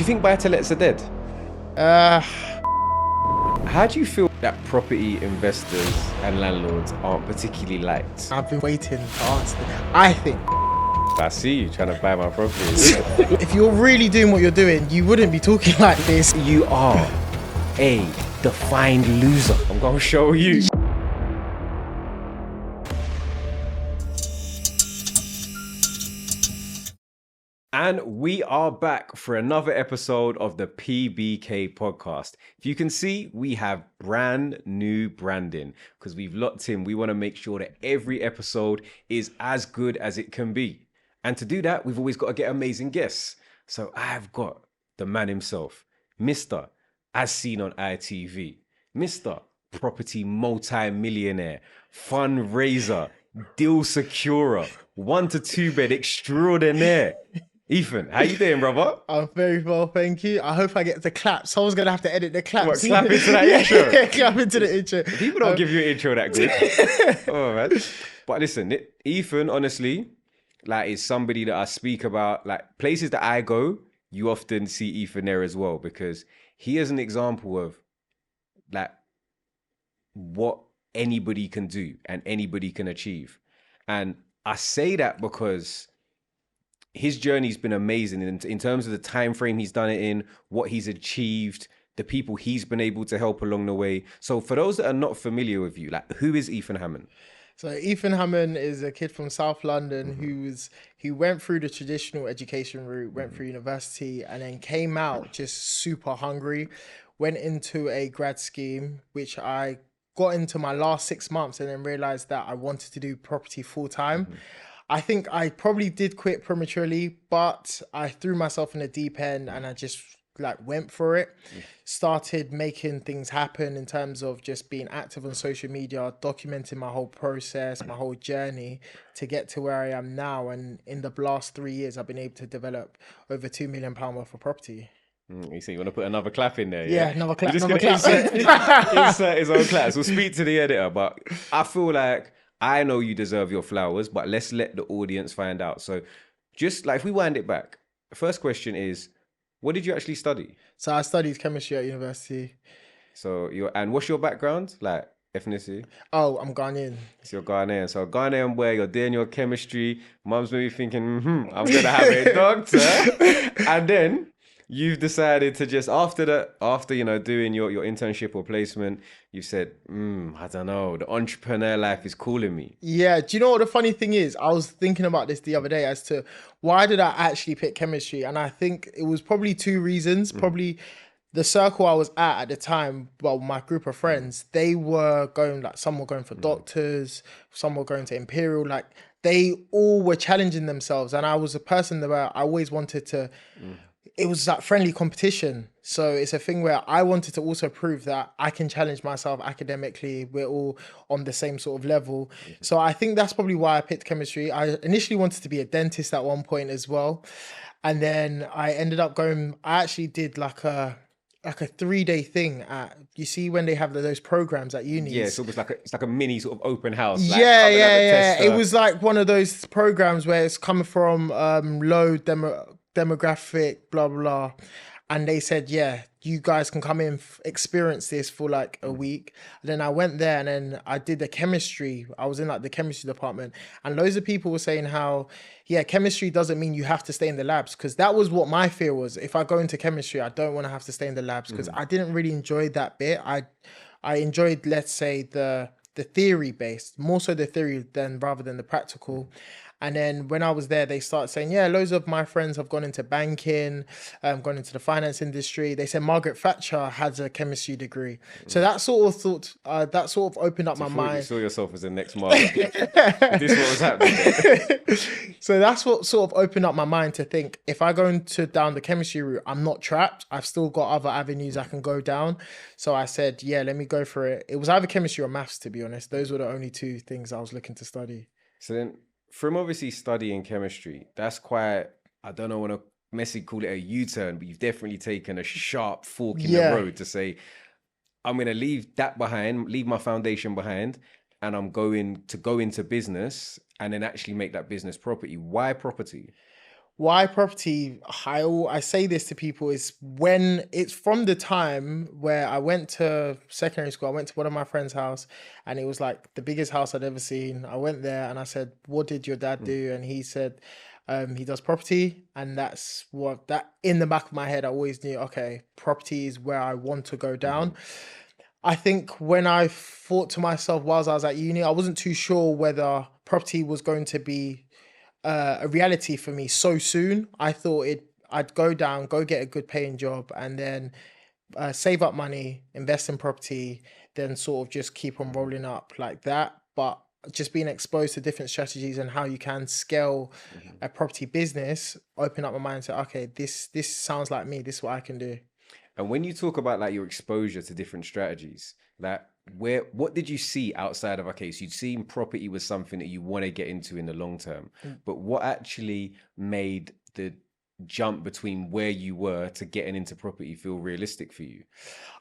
you think buy-to-lets are dead? Uh, How do you feel that property investors and landlords aren't particularly liked? I've been waiting to answer that. I think I see you trying to buy my property. if you're really doing what you're doing, you wouldn't be talking like this. You are a defined loser. I'm going to show you. And we are back for another episode of the PBK podcast. If you can see, we have brand new branding because we've locked in. We want to make sure that every episode is as good as it can be. And to do that, we've always got to get amazing guests. So I've got the man himself, Mr. As Seen on ITV, Mr. Property Multi-Millionaire, Fundraiser, Deal Securer, 1 to 2 bed extraordinaire. Ethan, how you doing, brother? I'm very well, thank you. I hope I get the clap. Someone's going to have to edit the claps. What, clap into that intro? Yeah, clap into the intro. People don't give you an intro that good. Oh, man. But listen, Ethan, honestly, like, is somebody that I speak about. Like, places that I go, you often see Ethan there as well, because he is an example of, like, what anybody can do and anybody can achieve. And I say that because his journey's been amazing in terms of the time frame he's done it in, what he's achieved, the people he's been able to help along the way. So for those that are not familiar with you, like, who is Ethan Hammond? So Ethan Hammond is a kid from South London who went through the traditional education route, went through university, and then came out just super hungry, went into a grad scheme, which I got into my last 6 months and then realized that I wanted to do property full time. I think I probably did quit prematurely, but I threw myself in the deep end and I just went for it. Started making things happen in terms of just being active on social media, documenting my whole process, my whole journey to get to where I am now. And in the last 3 years, I've been able to develop over £2 million worth of property. You see, you want to put another clap in there? Yeah, another clap. You're just another gonna clap. insert his own claps. We'll speak to the editor, but I feel like I know you deserve your flowers, but let's let the audience find out. So just like, if we wind it back, the first question is, what did you actually study? So I studied chemistry at university. So and what's your background? Like, ethnicity? Oh, I'm Ghanaian. So you're Ghanaian. So Ghanaian where you're doing your chemistry. Mum's maybe thinking, I'm going to have a doctor. And then you've decided to just, after doing your internship or placement, you said, I don't know, the entrepreneur life is calling me. Yeah, do you know what the funny thing is? I was thinking about this the other day as to why did I actually pick chemistry? And I think it was probably 2 reasons. Probably the circle I was at the time, well, my group of friends, they were going, some were going for doctors, some were going to Imperial, they all were challenging themselves. And I was a person where I always wanted to... It was that friendly competition. So it's a thing where I wanted to also prove that I can challenge myself academically. We're all on the same sort of level. So I think that's probably why I picked chemistry. I initially wanted to be a dentist at one point as well. And then I ended up going, I actually did like a 3-day thing at, you see when they have those programs at uni. Yeah, so it's like a mini sort of open house. Yeah. It was like one of those programs where it's coming from low demographic, blah, blah. And they said, yeah, you guys can come in, experience this for like a week. And then I went there and then I did the chemistry. I was in like the chemistry department. And loads of people were saying how, yeah, chemistry doesn't mean you have to stay in the labs. Because that was what my fear was. If I go into chemistry, I don't want to have to stay in the labs because I didn't really enjoy that bit. I enjoyed, let's say, the theory based, more so the theory rather than the practical. And then when I was there, they started saying, yeah, loads of my friends have gone into banking, gone into the finance industry. They said Margaret Thatcher has a chemistry degree. So that sort of opened up my mind. You saw yourself as the next Margaret. This is what was happening. So that's what sort of opened up my mind to think, if I go down the chemistry route, I'm not trapped. I've still got other avenues I can go down. So I said, yeah, let me go for it. It was either chemistry or maths, to be honest. Those were the only 2 things I was looking to study. So then, from obviously studying chemistry, that's quite, I don't know, want to messy call it a U-turn, but you've definitely taken a sharp fork in the road to say, I'm going to leave that behind, leave my foundation behind, and I'm going to go into business and then actually make that business property. Why property? Why property? I say this to people is when it's from the time where I went to secondary school. I went to one of my friend's house, and it was like the biggest house I'd ever seen. I went there and I said, "What did your dad Mm, do?" And he said, "He does property." And that's what that in the back of my head, I always knew. Okay, property is where I want to go down. mhm, I think when I thought to myself whilst I was at uni, I wasn't too sure whether property was going to be a reality for me so soon. I thought I'd go down, go get a good paying job, and then save up money, invest in property, then sort of just keep on mhm, rolling up like that. But just being exposed to different strategies and how you can scale mhm. a property business, open up my mind and say, okay, this sounds like me. This is what I can do. And when you talk about like your exposure to different strategies, like what did you see outside of, okay, so you'd seen property was something that you want to get into in the long term, but what actually made the jump between where you were to getting into property feel realistic for you?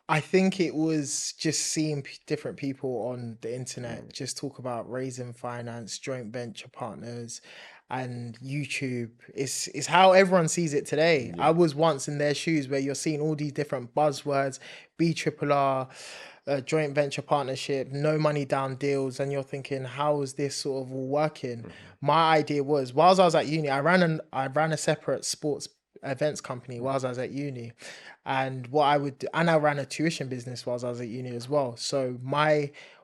I think it was just seeing different people on the internet Mm, just talk about raising finance, joint venture partners, and YouTube. It's how everyone sees it today. I yeah. was once in their shoes where you're seeing all these different buzzwords, BRRR, joint venture partnership, no money down deals, and you're thinking, how is this sort of all working? Mhm, My idea was, whilst I was at uni, I ran a separate sports events company whilst I was at uni. And what I would do, and I ran a tuition business whilst I was at uni as well. So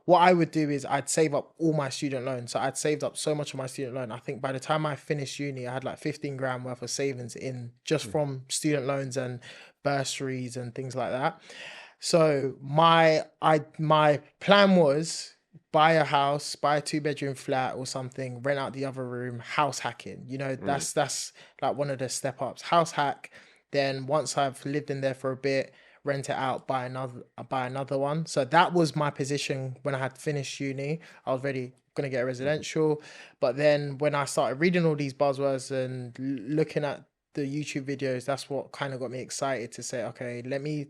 what I would do is I'd save up all my student loans. So I'd saved up so much of my student loan. I think by the time I finished uni, I had like 15 grand worth of savings in just mhm, from student loans and bursaries and things like that. So my plan was buy a house, buy a two-bedroom flat or something, rent out the other room, house hacking. You know, mm, that's like one of the step ups. House hack. Then once I've lived in there for a bit, rent it out, buy another one. So that was my position when I had finished uni. I was ready gonna get a mhm. residential. But then when I started reading all these buzzwords and looking at the YouTube videos, that's what kind of got me excited to say, okay, let me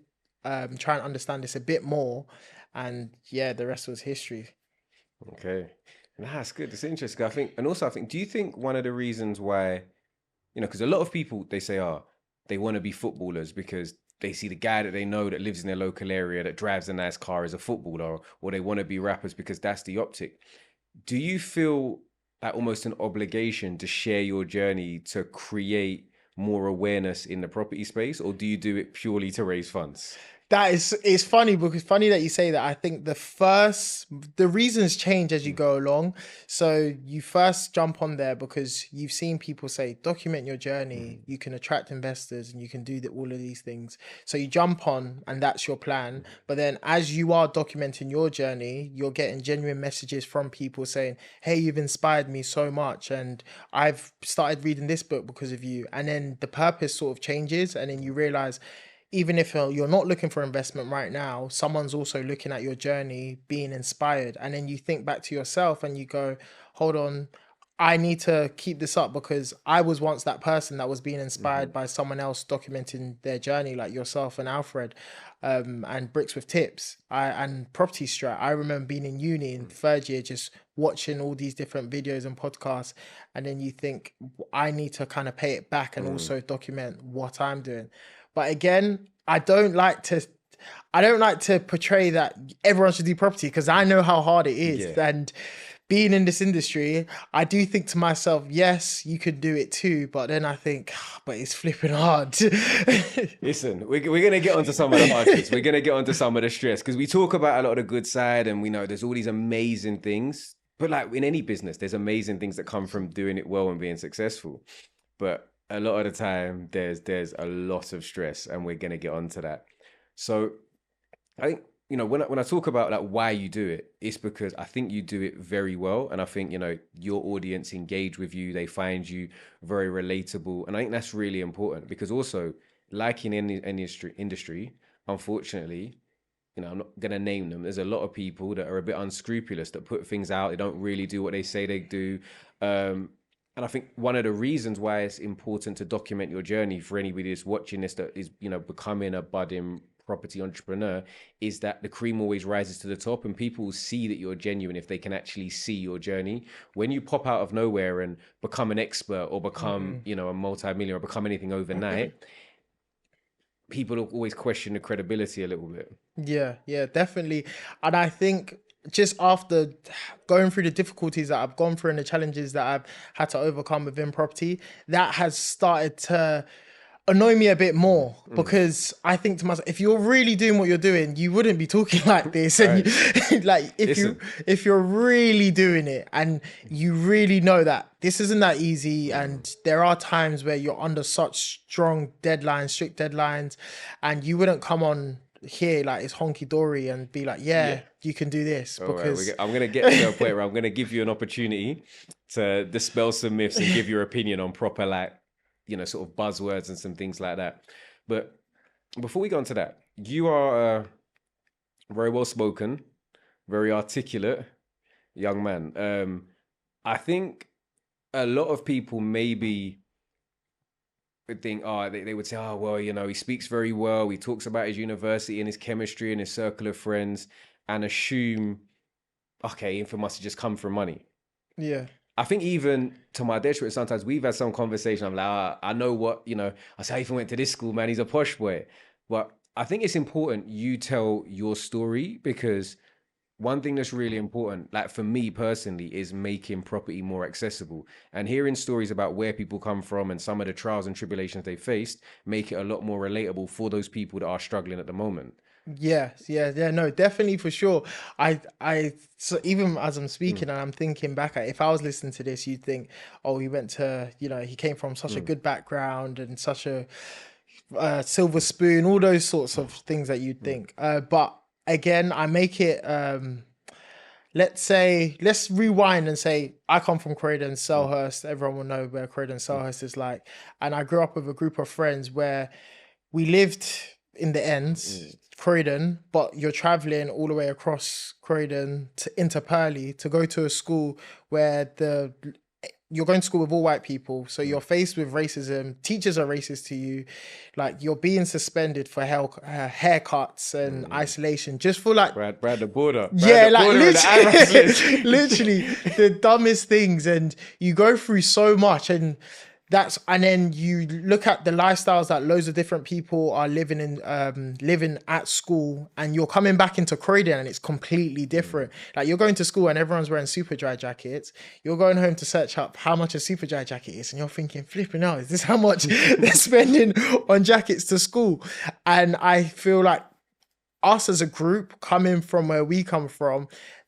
try and understand this a bit more. And yeah, the rest was history. Okay. That's good. It's interesting. I think, and also I think, do you think one of the reasons why, because a lot of people they say, oh, they want to be footballers because they see the guy that they know that lives in their local area that drives a nice car as a footballer, or they want to be rappers because that's the optic. Do you feel like almost an obligation to share your journey to create more awareness in the property space, or do you do it purely to raise funds? That is, it's funny because funny that you say that. I think the reasons change as you Mm, go along. So you first jump on there because you've seen people say document your journey, mhm, you can attract investors and you can do all of these things. So you jump on and that's your plan. mhm, But then as you are documenting your journey, you're getting genuine messages from people saying, "Hey, you've inspired me so much and I've started reading this book because of you." And then the purpose sort of changes and then you realize even if you're not looking for investment right now, someone's also looking at your journey, being inspired. And then you think back to yourself and you go, hold on, I need to keep this up because I was once that person that was being inspired mhm, by someone else documenting their journey, like yourself and Alfred, and Bricks with Tips. And Property Strat. I remember being in uni in third year, just watching all these different videos and podcasts, and then you think, I need to kind of pay it back and mm, also document what I'm doing. But again, I don't like to portray that everyone should do property because I know how hard it is. yeah. And being in this industry, I do think to myself, yes, you could do it too. But then I think, "Ah, but it's flipping hard." Listen, we're going to get onto some of the hardships. We're going to get onto some of the stress because we talk about a lot of the good side and we know there's all these amazing things. But like in any business, there's amazing things that come from doing it well and being successful. But a lot of the time, there's a lot of stress, and we're going to get onto that. So I think when I talk about like why you do it, it's because I think you do it very well, and I think your audience engage with you, they find you very relatable, and I think that's really important because also like in any industry, unfortunately, I'm not gonna name them. There's a lot of people that are a bit unscrupulous that put things out. They don't really do what they say they do. Um, and I think one of the reasons why it's important to document your journey for anybody that's watching this that is, becoming a budding property entrepreneur is that the cream always rises to the top, and people will see that you're genuine if they can actually see your journey. When you pop out of nowhere and become an expert or become, you know, a multi-millionaire or become anything overnight, people will always question the credibility a little bit. Yeah, definitely. And I think just after going through the difficulties that I've gone through and the challenges that I've had to overcome within property, that has started to annoy me a bit more, because I think to myself, if you're really doing what you're doing, you wouldn't be talking like this. And you, like, Listen. if you're really doing it and you really know that this isn't that easy, and there are times where you're under such strong deadlines, strict deadlines, and you wouldn't come on here like it's honky dory and be like, yeah, you can do this. All Because right, I'm going to get to a point where I'm going to give you an opportunity to dispel some myths and give your opinion on proper, like, you know, sort of buzzwords and some things like that. But before we go on to that, you are very well spoken, very articulate young man. I think a lot of people maybe would think, oh, they would say, oh, well, you know, he speaks very well. He talks about his university and his chemistry and his circle of friends, and assume, okay, info must have just come from money. yeah. I think even to my detriment, sometimes we've had some conversation. I'm like, I know what, you know, I say, I even went to this school, man, he's a posh boy. But I think it's important you tell your story, because one thing that's really important, like for me personally, is making property more accessible. And hearing stories about where people come from and some of the trials and tribulations they faced make it a lot more relatable for those people that are struggling at the moment. Yeah, no, definitely, for sure. So even as I'm speaking and I'm thinking back at, if I was listening to this, you'd think, oh, he went to, you know, he came from such a good background and such a silver spoon, all those sorts of things that you'd think. But again, I make it, let's rewind and say, I come from Croydon, Selhurst. Everyone will know where Croydon, Selhurst is like. And I grew up with a group of friends where we lived in the ends, Croydon, but you're traveling all the way across Croydon into Purley to go to a school where you're going to school with all white people, so you're faced with racism. Teachers are racist to you, like you're being suspended for haircuts and isolation just for like Brad the border. yeah, the like border and the Arabs literally, literally the dumbest things, and you go through so much, and then you look at the lifestyles that loads of different people are living in, living at school, and you're coming back into Croydon and it's completely different. Like you're going to school and everyone's wearing super dry jackets. You're going home to search up how much a super dry jacket is, and you're thinking, flipping out, is this how much they're spending on jackets to school? And I feel like us as a group, coming from where we come from,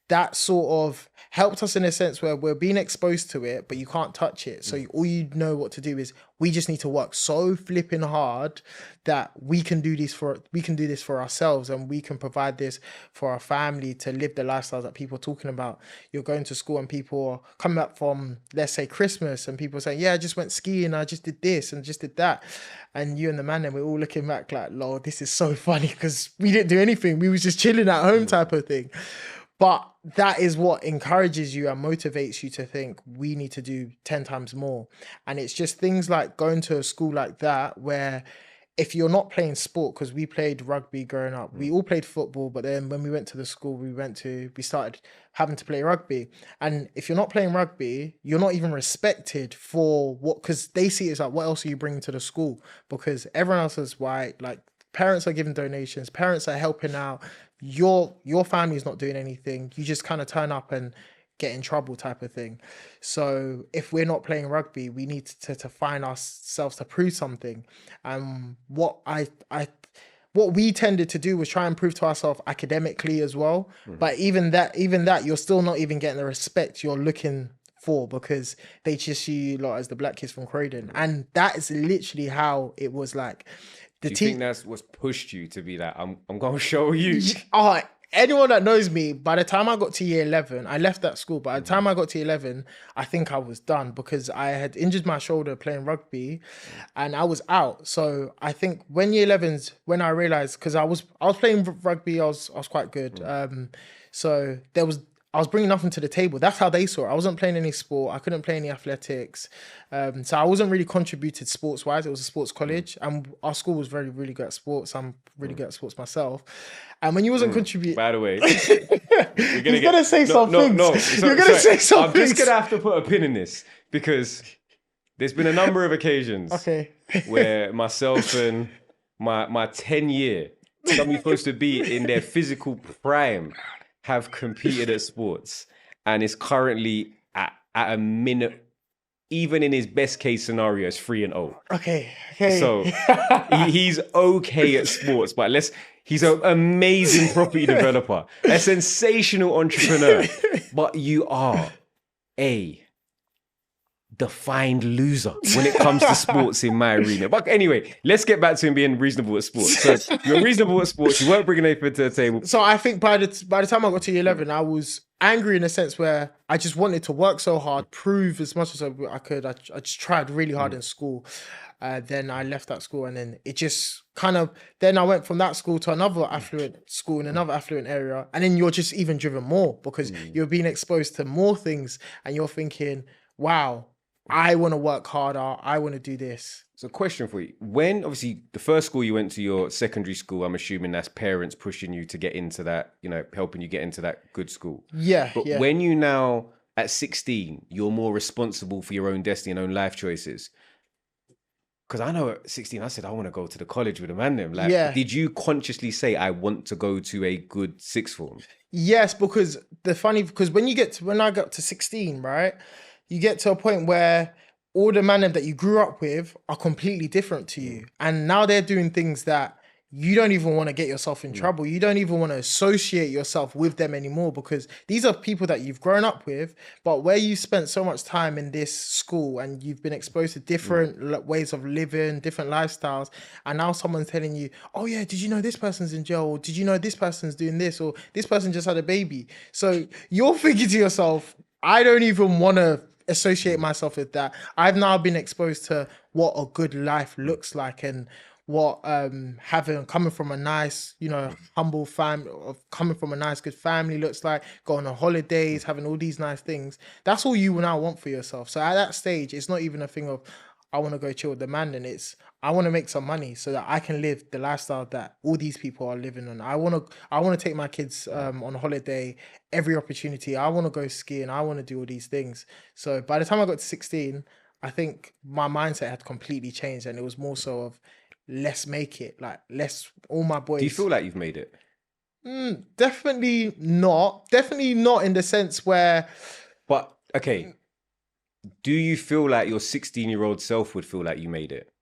that sort of helped us in a sense where we're being exposed to it, but you can't touch it. So all you know what to do is, we just need to work so flipping hard that we can do this for ourselves, and we can provide this for our family to live the lifestyles that people are talking about. You're going to school and people are coming back from, let's say, Christmas, and people saying, yeah, I just went skiing, I just did this and just did that. And you and the man, and we're all looking back like, Lord, this is so funny, because we didn't do anything. We was just chilling at home type of thing. But that is what encourages you and motivates you to think, we need to do 10 times more. And it's just things like going to a school like that, where if you're not playing sport, because we played rugby growing up, we all played football, but then when we went to the school we started having to play rugby. And if you're not playing rugby, you're not even respected for what, because they see it as like, what else are you bringing to the school? Because everyone else is white, like parents are giving donations, parents are helping out. Your family's not doing anything. You just kind of turn up and get in trouble type of thing. So if we're not playing rugby, we need to find ourselves to prove something. And what we tended to do was try and prove to ourselves academically as well. But even that, you're still not even getting the respect you're looking for, because they just see you lot as the black kids from Croydon. And that is literally how it was like. Do you think that's what's pushed you to be that, I'm going to show you? Anyone that knows me, by the time I got to year 11, I left that school. By the time I got to 11, I think I was done, because I had injured my shoulder playing rugby and I was out. So I think when year 11's, when I realized, because I was playing rugby, I was quite good. So I I was bringing nothing to the table. That's how they saw it. I wasn't playing any sport. I couldn't play any athletics. So I wasn't really contributed sports wise. It was a sports college, and our school was very, really good at sports. I'm really good at sports myself. And when you wasn't contributing, By the way, you're gonna say some things. You're gonna say some I'm things. just gonna have to put a pin in this because there's been a number of occasions where myself and my 10-year, somebody supposed to be in their physical prime, have competed at sports and is currently at a minute, even in his best case scenario, is 3-0. Okay. So he's okay at sports, but he's an amazing property developer, a sensational entrepreneur, but you are a defined loser when it comes to sports in my arena. But anyway, let's get back to him being reasonable at sports. So you're reasonable at sports. You weren't bringing anything to the table. So I think by the time I got to year 11, I was angry in a sense where I just wanted to work so hard, prove as much as I could. I just tried really hard in school. Then I left that school, and then it just then I went from that school to another affluent school in another affluent area. And then you're just even driven more because you're being exposed to more things and you're thinking, wow, I want to work harder. I want to do this. So question for you. When, obviously, the first school you went to, your secondary school, I'm assuming that's parents pushing you to get into that, helping you get into that good school. Yeah. But when you now, at 16, you're more responsible for your own destiny and own life choices. Because I know at 16, I said, I want to go to the college with a man them. Did you consciously say, I want to go to a good sixth form? Yes, because when I got to 16, right, you get to a point where all the men that you grew up with are completely different to you. And now they're doing things that you don't even want to get yourself in trouble. You don't even want to associate yourself with them anymore because these are people that you've grown up with, but where you spent so much time in this school and you've been exposed to different ways of living, different lifestyles, and now someone's telling you, oh yeah, did you know this person's in jail? Or did you know this person's doing this? Or this person just had a baby. So you're thinking to yourself, I don't even want to associate myself with that. I've now been exposed to what a good life looks like and what coming from a nice, humble family, coming from a nice, good family looks like, going on holidays, having all these nice things. That's all you now want for yourself. So at that stage, it's not even a thing of, I want to go chill with the man, and it's, I want to make some money so that I can live the lifestyle that all these people are living on. I want to take my kids on holiday every opportunity. I want to go skiing. I want to do all these things. So by the time I got to 16, I think my mindset had completely changed, and it was more so of, let's make it. All my boys. Do you feel like you've made it? Definitely not. Definitely not in the sense where. But okay, do you feel like your 16-year-old self would feel like you made it?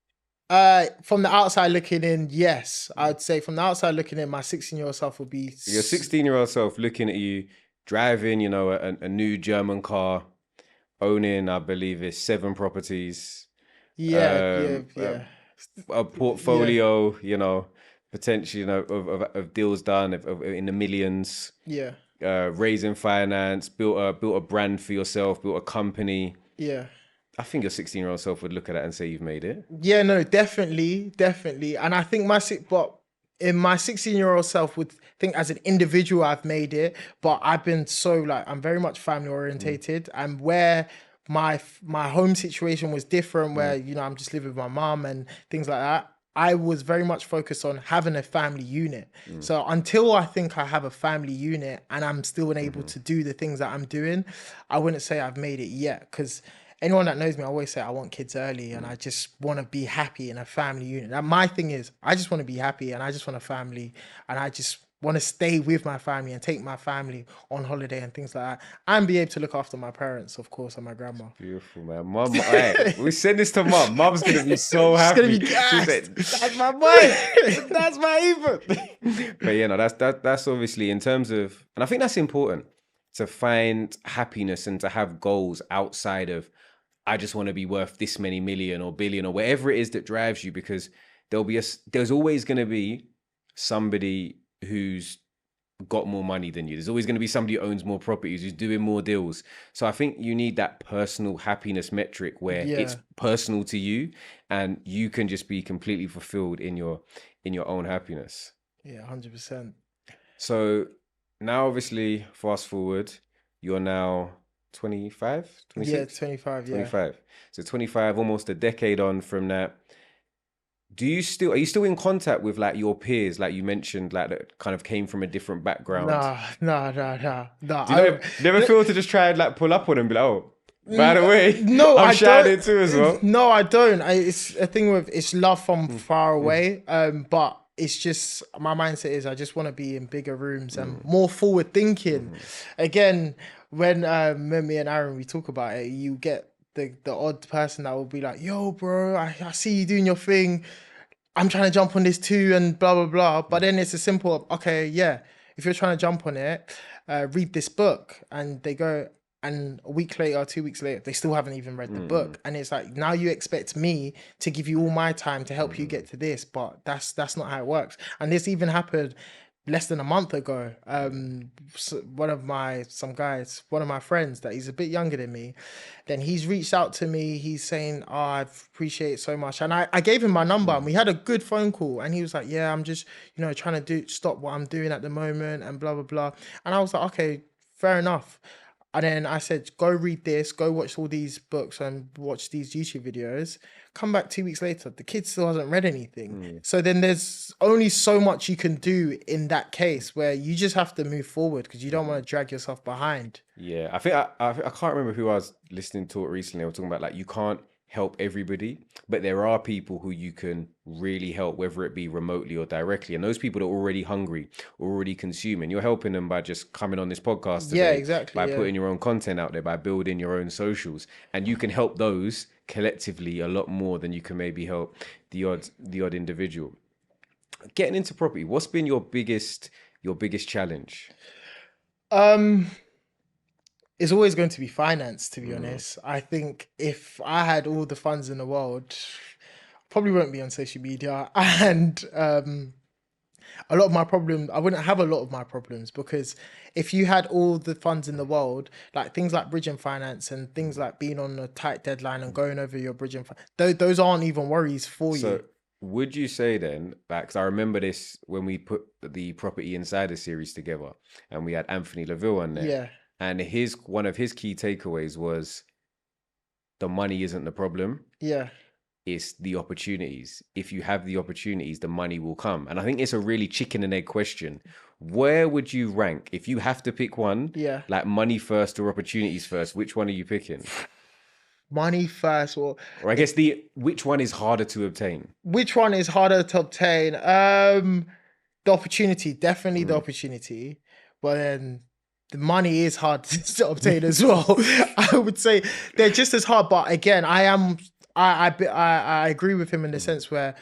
From the outside looking in, yes. I'd say from the outside looking in, my 16-year-old self would be. Your 16-year-old self looking at you, driving, a new German car, owning, I believe, it's 7 properties. Yeah. A portfolio, potentially, of deals done in the millions. Yeah. Raising finance, built a brand for yourself, built a company. Yeah. I think your 16-year-old self would look at that and say you've made it. Yeah, no, definitely. And I think my 16-year-old self would think as an individual I've made it, but I've been I'm very much family orientated, and where my home situation was different, where I'm just living with my mom and things like that. I was very much focused on having a family unit. So until I think I have a family unit and I'm still able to do the things that I'm doing, I wouldn't say I've made it yet. Because anyone that knows me, I always say I want kids early, and I just want to be happy in a family unit. And my thing is, I just want to be happy, and I just want a family, and I just want to stay with my family and take my family on holiday and things like that, and be able to look after my parents, of course, and my grandma. Beautiful, man. Mom, we send this to mom. Mom's gonna be so happy. She's gonna be said, that's my boy. That's my Ethan. But that's obviously in terms of, and I think that's important to find happiness and to have goals outside of, I just want to be worth this many million or billion or whatever it is that drives you, because there's always going to be somebody who's got more money than you. There's always going to be somebody who owns more properties, who's doing more deals. So I think you need that personal happiness metric where it's personal to you and you can just be completely fulfilled in your own happiness. Yeah, 100%. So now, obviously, fast forward, You're now 25, Yeah, 26, 25, yeah. 25. So 25, almost a decade on from that. Are you still in contact with like your peers, like you mentioned, like that kind of came from a different background? Nah, nah, nah, nah, nah. Do you never feel to just try and like pull up on them and be like, oh, by N- the way, No, I'm I don't. shining too as well. No, I don't. It's a thing with it's love from Mm, far mm, away. But it's just my mindset is I just want to be in bigger rooms and mm, more forward thinking. mhm, Again, when me and Aaron we talk about it, you get the odd person that will be like, "Yo, bro, I see you doing your thing. I'm trying to jump on this too," and blah blah blah. But then it's a simple, okay, yeah. If you're trying to jump on it, read this book, and they go, and a week later, 2 weeks later, they still haven't even read the mm, book, and it's like now you expect me to give you all my time to help you mm, get to this, but that's not how it works. And this even happened less than a month ago. One of one of my friends that he's a bit younger than me, then he's reached out to me. He's saying, "Oh, I appreciate it so much." And I gave him my number and mm, we had a good phone call. And he was like, "Yeah, I'm just, trying to stop what I'm doing at the moment and blah, blah, blah." And I was like, "Okay, fair enough." And then I said, "Go read this, go watch all these books and watch these YouTube videos." Come back 2 weeks later, the kid still hasn't read anything. mm. So then there's only so much you can do in that case where you just have to move forward because you don't want to drag yourself behind. Yeah, I think I can't remember who I was listening to it recently. I was talking about like you can't help everybody, but there are people who you can really help, whether it be remotely or directly. And those people that are already hungry, already consuming, you're helping them by just coming on this podcast Yeah, today, exactly. by Yeah. putting your own content out there, by building your own socials, and you can help those collectively a lot more than you can maybe help the odd individual. Getting into property, what's been your biggest challenge? Um, it's always going to be finance, to be Mm, honest. I think if I had all the funds in the world, probably won't be on social media. And a lot of my problems, I wouldn't have a lot of my problems because if you had all the funds in the world, like things like bridging finance and things mm, like being on a tight deadline and mm. going over your bridging, those aren't even worries for So you. would you say then, like, 'cause I remember this when we put the Property Insider series together and we had Anthony Laville on there, Yeah, and one of his key takeaways was the money isn't the problem, yeah, it's the opportunities. If you have the opportunities, the money will come. And I think it's a really chicken and egg question. Where would you rank if you have to pick one, yeah. like money first or opportunities first? Which one are you picking? Money first, or Or I guess the which one is harder to obtain? which one is harder to obtain? The opportunity, definitely the Mm. opportunity, but then the money is hard to obtain as well. I would say they're just as hard, but again, I agree with him in the Mm. sense where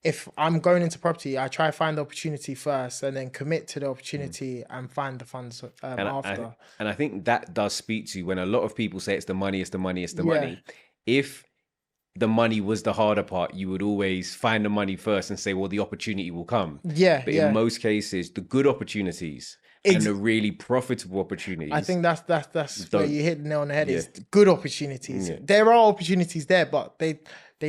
if I'm going into property, I try to find the opportunity first and then commit to the Mm. opportunity and find the funds And after. I think that does speak to when a lot of people say it's the money, it's the money, it's the Yeah, money. If the money was the harder part, you would always find the money first and say, well, the opportunity will come. yeah, But in yeah. most cases, the good opportunities and Ex- the really profitable I opportunities think that's where don't. you hit the nail on the head. Yeah. Is good opportunities. Yeah. There are opportunities there, but they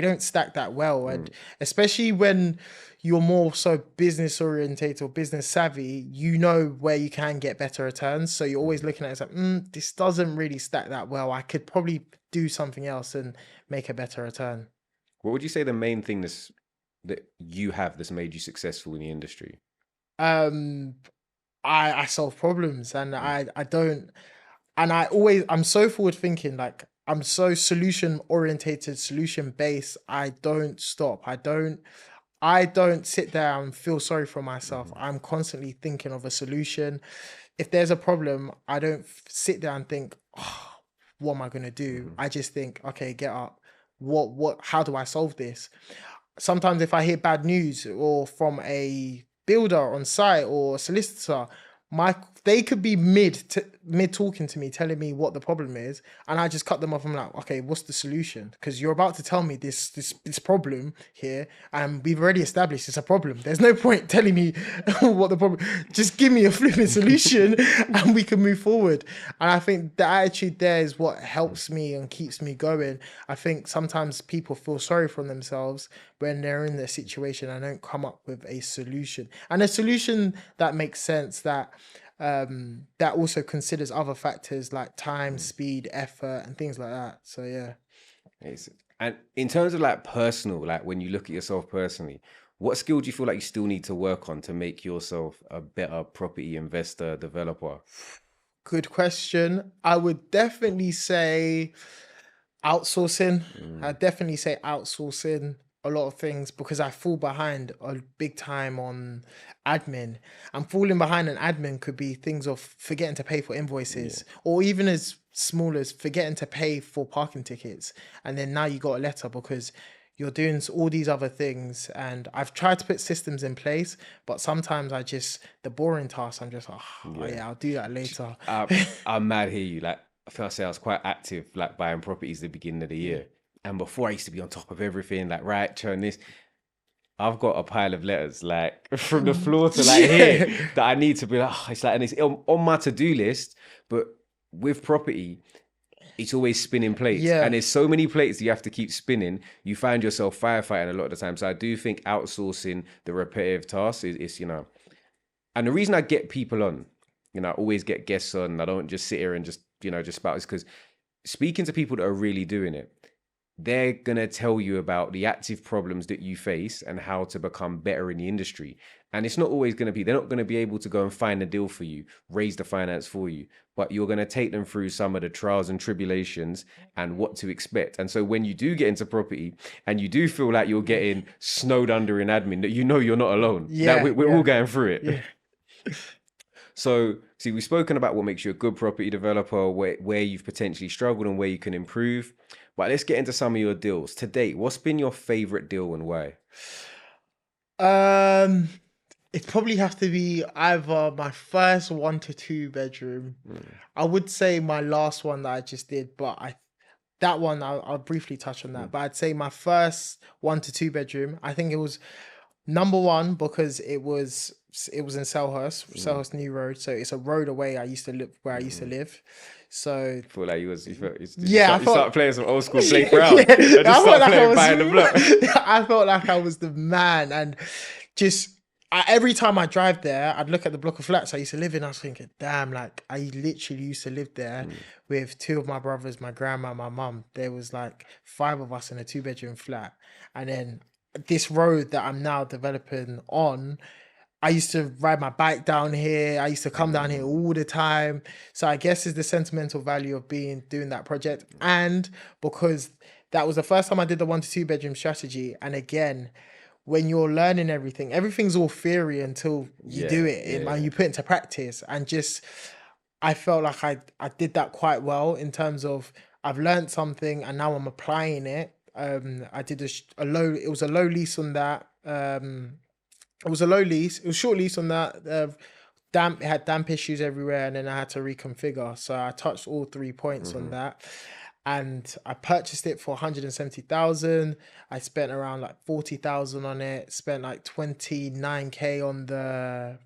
don't stack that well, and Mm, especially when you're more so business orientated or business savvy, you know where you can get better returns. So you're always mm. looking at it as like, this doesn't really stack that well. I could probably do something else and make a better return. What would you say the main thing that you have that's made you successful in the industry? Um, I solve problems, and Mm, I don't. And I'm so forward thinking, like I'm so solution orientated, solution based. I don't stop. I don't sit there and feel sorry for myself. mhm, I'm constantly thinking of a solution. If there's a problem, I don't sit there and think, oh, what am I gonna do? mhm, I just think, okay, get up. How do I solve this? Sometimes if I hear bad news or from a builder on site or a solicitor, my they could be mid talking to me, telling me what the problem is, and I just cut them off. I'm like, okay, what's the solution? Because you're about to tell me this problem here, and we've already established it's a problem. There's no point telling me what the problem. Just give me a flipping solution, and we can move forward. And I think the attitude there is what helps me and keeps me going. I think sometimes people feel sorry for themselves when they're in their situation and don't come up with a solution. And a solution that makes sense, that that also considers other factors like time, speed, effort, and things like that. So yeah. It's- And in terms of like personal, like when you look at yourself personally, what skill do you feel like you still need to work on to make yourself a better property investor, developer? Good question. I would definitely say outsourcing. I Mm, definitely say outsourcing a lot of things because I fall behind a big time on admin. And falling behind on admin could be things of forgetting to pay for yeah, invoices, or even as small as forgetting to pay for parking tickets. And then now you got a letter because you're doing all these other things. And I've tried to put systems in place, but sometimes the boring tasks, I'm just like, oh yeah. yeah, I'll do that later. I, I'm mad here. You like, I feel say I was quite active, like buying properties at the beginning of the Yeah. year. And before I used to be on top of everything, like right, churn this. I've got a pile of letters like from the floor to like here Yeah. that I need to be like, oh, it's like, and it's on my to-do list. But with property, it's always spinning plates, and Yeah. there's so many plates you have to keep spinning. You find yourself firefighting a lot of the time. So I do think outsourcing the repetitive tasks is and the reason I get people on, I always get guests on. I don't just sit here and just spout. Is because speaking to people that are really doing it, they're going to tell you about the active problems that you face and how to become better in the industry. And it's not always going to be, they're not going to be able to go and find a deal for you, raise the finance for you, but you're going to take them through some of the trials and tribulations and what to expect. And so when you do get into property and you do feel like you're getting snowed under in admin, that you're not alone, that Yeah. we're all Yeah. going through it. Yeah. So, see, we've spoken about what makes you a good property developer, where you've potentially struggled and where you can improve. But let's get into some of your deals. To date, what's been your favorite deal and why? Um, it probably have to be either my first 1 to 2 bedroom. Mm, I would say my last one that I just did, but that one I'll briefly touch on that. mm, But I'd say my first 1 to 2 bedroom. I think it was number one because it was in mm, Selhurst New Road. So it's a road away. I used to live where I used to mm. live. So I feel like you felt, did yeah, I you start felt playing some old school Blake yeah, Brown and I just felt start like I playing was behind the block? I felt like I was the man, and just every time I drive there, I'd look at the block of flats I used to live in. I was thinking, damn, like I literally used to live there Mm, with two of my brothers, my grandma, my mum. There was like five of us in a 2 bedroom flat, and then this road that I'm now developing on, I used to ride my bike down here. I used to come down here mm, all the time. So I guess it's the sentimental value of doing that project. And because that was the first time I did the 1 to 2 bedroom strategy. And again, when you're learning everything, everything's all theory until you do yeah, it and yeah. you put it into practice. And just I felt like I did that quite well in terms of I've learned something and now I'm applying it. I did a low, it was a low lease on that. It was a low lease. It was short lease on that. Damp. It had damp issues everywhere, and then I had to reconfigure. So I touched all 3 points on Hmm. that, and I purchased it for 170,000. I spent around like 40,000 on it. Spent like 29K on the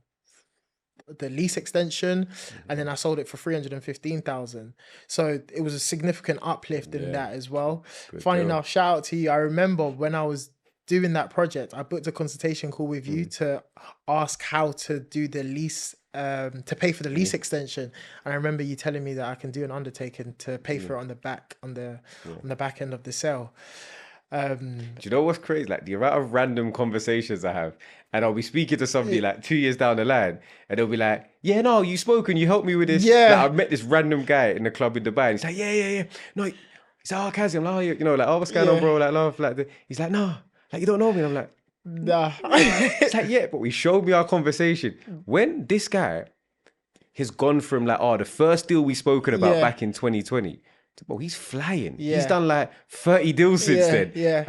lease extension, and then I sold it for 315,000. So it was a significant uplift in Yeah, that as well. good Funny deal. enough, shout out to you. I remember when I was doing that project, I booked a consultation call with you Mm, to ask how to do the lease, to pay for the yeah, lease extension. And I remember you telling me that I can do an undertaking to pay yeah, for it on the back, yeah. on the back end of the sale. Do you know what's crazy? Like the amount of random conversations I have, and I'll be speaking to somebody like 2 years down the line, and they'll be like, "Yeah, no, you spoke and you helped me with this." Like Yeah, I met this random guy in the club in Dubai, and he's like, "Yeah, yeah, yeah, no." He's like, "Oh, Kazy," I'm like, "Oh, like, oh, what's going on, yeah, bro?" Like, love, like, he's like, "No, like, you don't know me." And I'm like, nah. "It's like, yeah," but we showed me our conversation when this guy has gone from like, oh, the first deal we spoken about Yeah, back in 2020. Well, he's flying. He's yeah, done like 30 deals since yeah, then. yeah.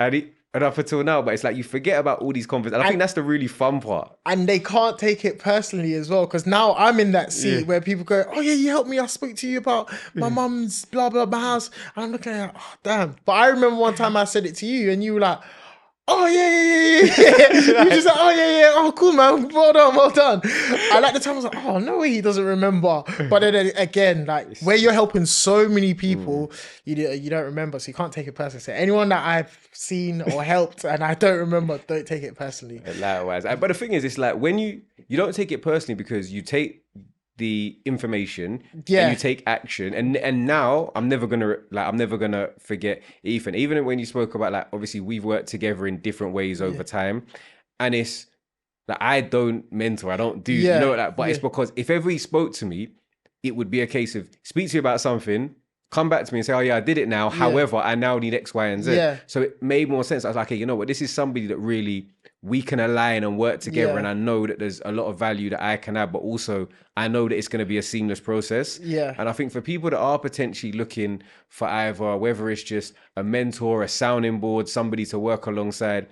And up until now, but it's like you forget about all these conversations. And I And think that's the really fun part. and they can't take it personally as well because now I'm in that Yeah. seat where people go, "Oh yeah, you helped me. I spoke to you about my mum's blah blah blah house," and I'm looking at, oh damn. But I remember one time I said it to you, and you were like, "Oh yeah, yeah, yeah, yeah." You were just like, "Oh yeah, yeah, oh cool, man. Well done, well done." And at the time I was like, "Oh no way, he doesn't remember." But then again, like where you're helping so many Mm. people, you don't remember, so you can't take it personally. So anyone that I've seen or helped and I don't remember, don't take it personally. Likewise. But the thing is, it's like when you don't take it personally because you take the information and Yeah. you take action. And now I'm never gonna forget Ethan. Even when you spoke about like obviously we've worked together in different ways over time, and it's like I don't mentor, I don't do you know Yeah. that, but it's Yeah. because if ever he spoke to me, it would be a case of speak to you about something, come back to me and say, oh yeah, I did it now. Yeah. However, I now need X, Y, and Z. Yeah. So it made more sense. I was like, okay, you know what? This is somebody that really we can align and work together. And Yeah. I know that there's a lot of value that I can add, but also I know that it's going to be a seamless process. Yeah. And I think for people that are potentially looking for either, whether it's just a mentor, a sounding board, somebody to work alongside,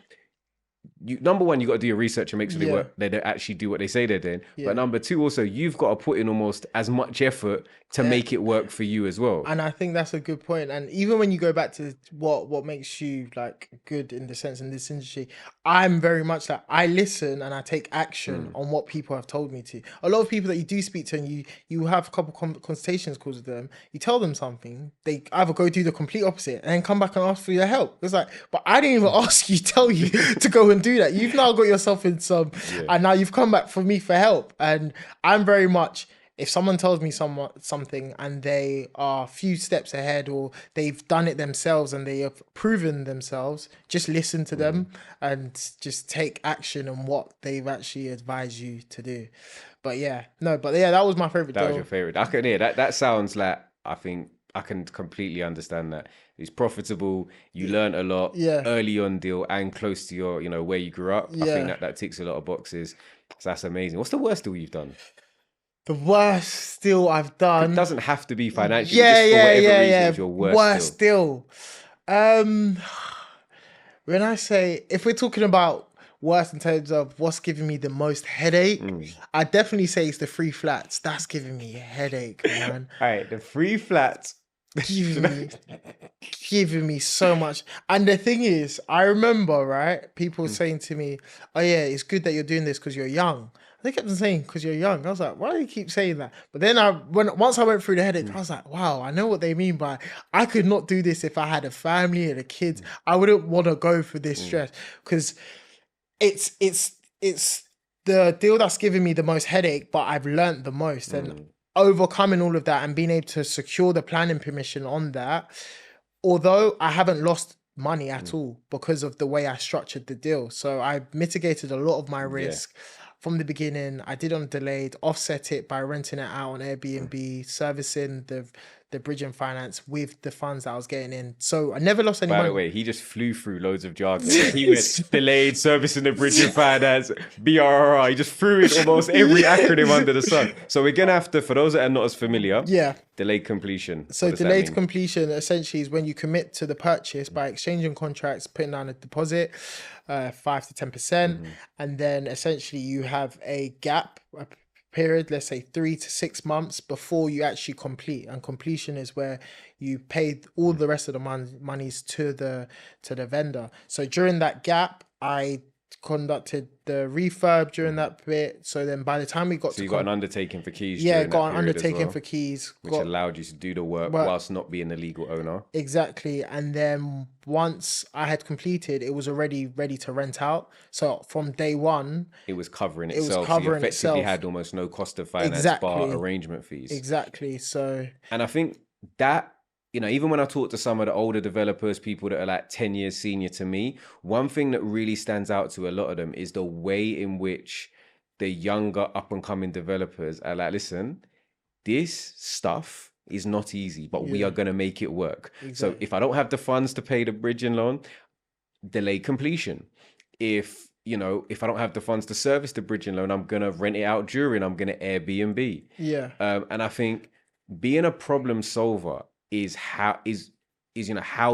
number one, you got to do your research and make sure Yeah. they actually do what they say they're doing. Yeah. But number two, also, you've got to put in almost as much effort to make it work for you as well. And I think that's a good point. And even when you go back to what makes you like good in the sense in this industry, I'm very much like I listen and I take action on what people have told me to. A lot of people that you do speak to and you have a couple consultations calls with them, you tell them something, they either go do the complete opposite and then come back and ask for your help. It's like, but I didn't even ask you, tell you to go and do that. You've now got yourself in some, and now you've come back for me for help. And I'm very much, if someone tells me something and they are a few steps ahead or they've done it themselves and they have proven themselves, just listen to them and just take action on what they've actually advised you to do. But yeah, that was my favorite. That was your favorite. I can hear that. That sounds like, I think I can completely understand that. It's profitable. You learn a lot early on deal and close to your, where you grew up. I think that ticks a lot of boxes. So that's amazing. What's the worst deal you've done? The worst deal I've done. It doesn't have to be financially. Just for whatever reason, it's your worst deal. When I say, if we're talking about worst in terms of what's giving me the most headache, I definitely say it's the free flats. That's giving me a headache, man. All right, the free flats. Giving me so much. And the thing is, I remember, right, people saying to me, oh yeah, it's good that you're doing this because you're young. They kept on saying because you're young. I was like, why do you keep saying that? But then once I went through the headache, I was like, wow, I know what they mean by I could not do this if I had a family and a kids. I wouldn't want to go for this stress because it's the deal that's giving me the most headache, but I've learned the most and overcoming all of that and being able to secure the planning permission on that. Although I haven't lost money at all because of the way I structured the deal. So I mitigated a lot of my risk. From the beginning, I did on delayed, offset it by renting it out on Airbnb, servicing the bridging finance with the funds that I was getting in. So I never lost any money. By the way, he just flew through loads of jargon. He went delayed, servicing the bridging finance, BRRR. He just threw in almost every acronym under the sun. So we're going to have to, for those that are not as familiar, delayed completion. So delayed completion essentially is when you commit to the purchase by exchanging contracts, putting down a deposit, 5 to 10%, and then essentially you have a gap, a period, let's say 3 to 6 months before you actually complete. And completion is where you pay all the rest of the monies to the vendor. So during that gap, I conducted the refurb during that bit. So then by the time we got you got an undertaking for keys. Got an undertaking for keys, which allowed you to do the work whilst not being the legal owner. Exactly. And then once I had completed, it was already ready to rent out. So from day one, it was covering itself. So you effectively had almost no cost of finance bar arrangement fees. Exactly. So, and I think that, even when I talk to some of the older developers, people that are like 10 years senior to me, one thing that really stands out to a lot of them is the way in which the younger up and coming developers are like, listen, this stuff is not easy, but we are going to make it work. Exactly. So if I don't have the funds to pay the bridging loan, delay completion. If I don't have the funds to service the bridging loan, I'm going to rent it out I'm going to Airbnb. Yeah. And I think being a problem solver is how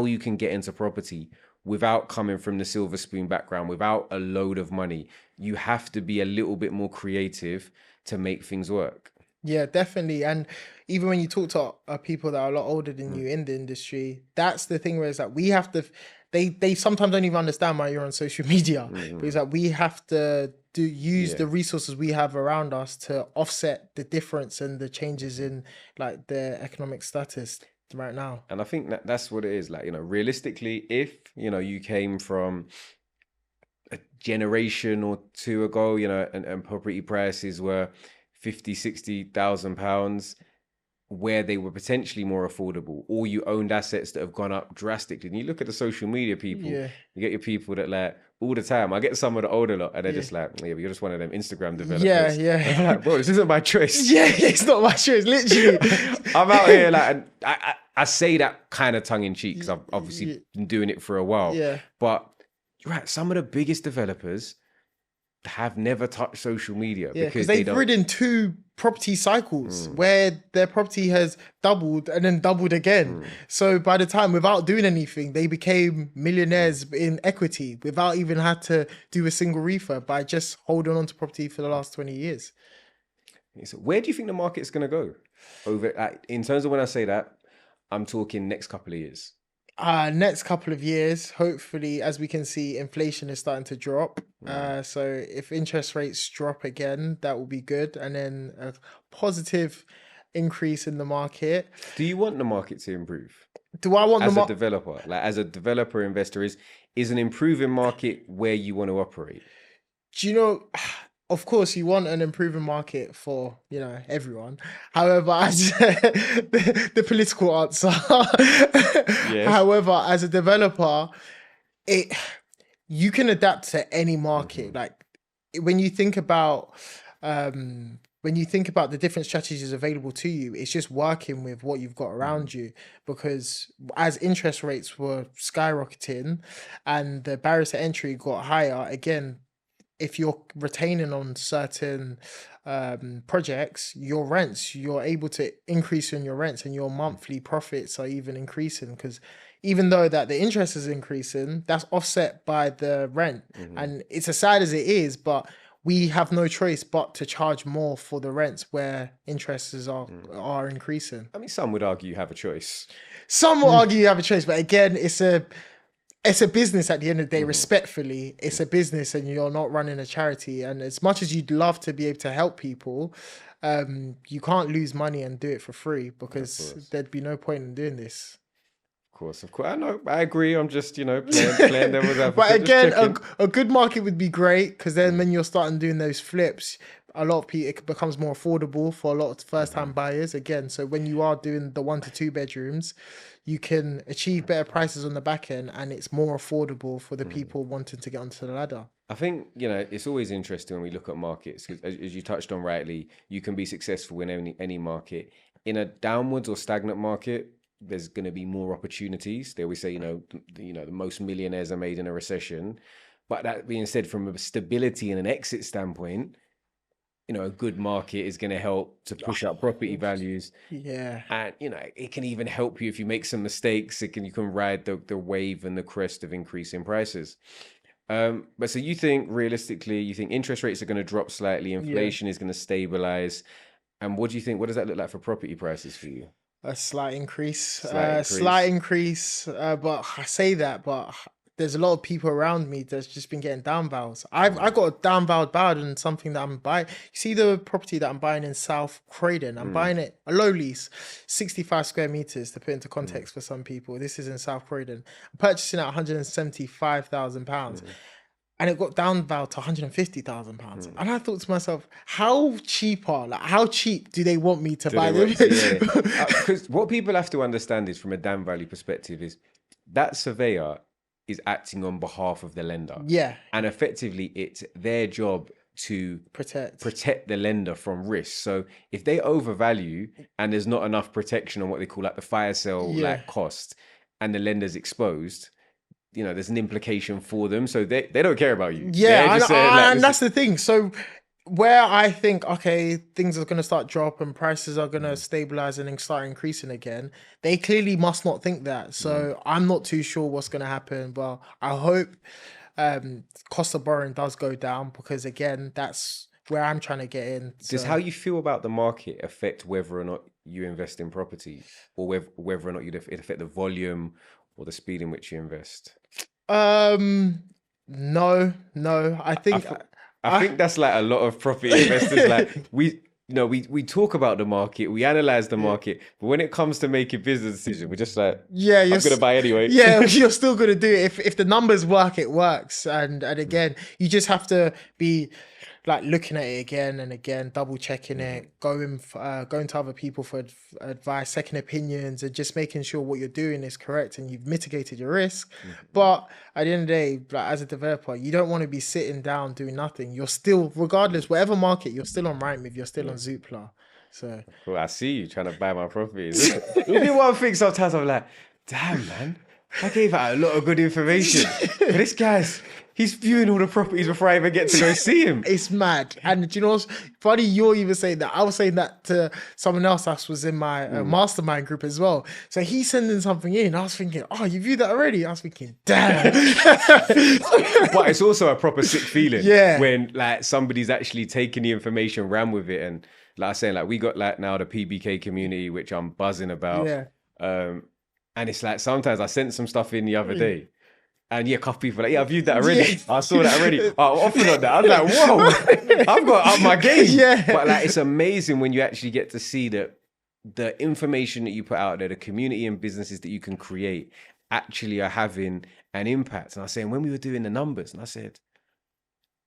you can get into property without coming from the silver spoon background, without a load of money. You have to be a little bit more creative to make things work. Yeah, definitely. And even when you talk to people that are a lot older than you in the industry, that's the thing where it's like we have to, they sometimes don't even understand why you're on social media. But it's like we have to use the resources we have around us to offset the difference and the changes in like the economic status right now. And I think that's what it is. Like, realistically, if, you came from a generation or two ago, and property prices were £50,000, £60,000 where they were potentially more affordable, or you owned assets that have gone up drastically. And you look at the social media people, Yeah. you get your people that like all the time. I get some of the older lot, and they're Yeah. just like, yeah, but you're just one of them Instagram Yeah, developers. yeah. And I'm like, bro, this isn't my choice. Yeah, it's not my choice, literally. I'm out here like, and I say that kind of tongue in cheek because I've obviously been doing it for a while. Yeah. But you're right, some of the biggest developers have never touched social media because they've ridden 2 property cycles where their property has doubled and then doubled again. So by the time, without doing anything, they became millionaires in equity without even had to do a single refurb by just holding on to property for the last 20 years. So where do you think the market's going to go over in terms of, when I say that, I'm talking next couple of years? Next couple of years, hopefully, as we can see, inflation is starting to drop. So if interest rates drop again, that will be good. And then a positive increase in the market. Do you want the market to improve? Do I want as a developer? Like, as a developer investor, is an improving market where you want to operate? Do you know, of course, you want an improving market for, everyone. However, as the political answer, Yes. However, as a developer, you can adapt to any market. Like when you think about the different strategies available to you, it's just working with what you've got around you. Because as interest rates were skyrocketing and the barriers to entry got higher, again, if you're retaining on certain projects, you're able to increase in your rents, and your monthly profits are even increasing, because even though that the interest is increasing, that's offset by the rent. And it's as sad as it is, but we have no choice but to charge more for the rents where interests are increasing. I mean, some would argue you have a choice. Some will argue you have a choice, but again, it's a business at the end of the day. Respectfully, it's a business, and you're not running a charity. And as much as you'd love to be able to help people, you can't lose money and do it for free, because there'd be no point in doing this. Of course. I know. I agree. I'm just, playing devil's advocate. But again, a good market would be great, because then when you're starting doing those flips, a lot of people, it becomes more affordable for a lot of first-time buyers again. So when you are doing the 1 to 2 bedrooms, you can achieve better prices on the back end, and it's more affordable for the people wanting to get onto the ladder. I think, it's always interesting when we look at markets, because as you touched on rightly, you can be successful in any market. In a downwards or stagnant market, there's going to be more opportunities. They always say, the most millionaires are made in a recession. But that being said, from a stability and an exit standpoint, a good market is going to help to push up property values. Yeah. And, it can even help you if you make some mistakes. You can ride the wave and the crest of increasing prices. But so you think interest rates are going to drop slightly, inflation is going to stabilize. And what do you think? What does that look like for property prices for you? A slight increase. Slight increase. But I say that, but there's a lot of people around me that's just been getting down values. I got a down value bad on something that I'm buying. You see the property that I'm buying in South Croydon. I'm buying it a low lease, 65 square meters, to put into context for some people. This is in South Croydon. I'm purchasing at £175,000. And it got down valued to £150,000. And I thought to myself, how cheap do they want me to buy them? Because what people have to understand is, from a down value perspective, is that surveyor is acting on behalf of the lender. Yeah. And effectively, it's their job to protect the lender from risk. So if they overvalue and there's not enough protection on what they call like the fire sale cost, and the lender's exposed, there's an implication for them. So they don't care about you. Yeah, and that's the thing. So where I think, okay, things are going to start drop and prices are going to stabilize and then start increasing again, they clearly must not think that. So I'm not too sure what's going to happen, but I hope cost of borrowing does go down, because again, that's where I'm trying to get in. Does how you feel about the market affect whether or not you invest in property, or whether or not it affect the volume or the speed in which you invest? No. I think that's like a lot of property investors. Like we talk about the market, we analyze the market, but when it comes to making business decisions, we're just like, I'm gonna buy anyway. Yeah, you're still gonna do it if the numbers work. It works, and again, you just have to be like looking at it again and again, double checking it, going to other people for advice, second opinions, and just making sure what you're doing is correct and you've mitigated your risk. But at the end of the day, like as a developer, you don't want to be sitting down doing nothing. You're still, regardless, whatever market, you're still on Rightmove, you're still on Zoopla. So Well, I see you trying to buy my properties. Look at one thing sometimes I'm like, damn, man, I gave out a lot of good information. But this guy's, he's viewing all the properties before I even get to go see him. it's mad. And do you know what's funny? You're even saying that. I was saying that to someone else that was in my mastermind group as well. So he's sending something in. I was thinking, oh, you viewed that already? I was thinking, damn. But it's also a proper sick feeling Yeah. when like somebody's actually taking the information, ran with it. And like I was saying, like we got like now the PBK community, which I'm buzzing about. Yeah. And it's like sometimes I sent some stuff in the other day. And yeah, a couple people are like, yeah, I viewed that already. I saw that already. I'm offering on that. I was like, whoa, I've got to up my game. Yeah. But like, it's amazing when you actually get to see that the information that you put out there, the community and businesses that you can create actually are having an impact. And I was saying, when we were doing the numbers, and I said,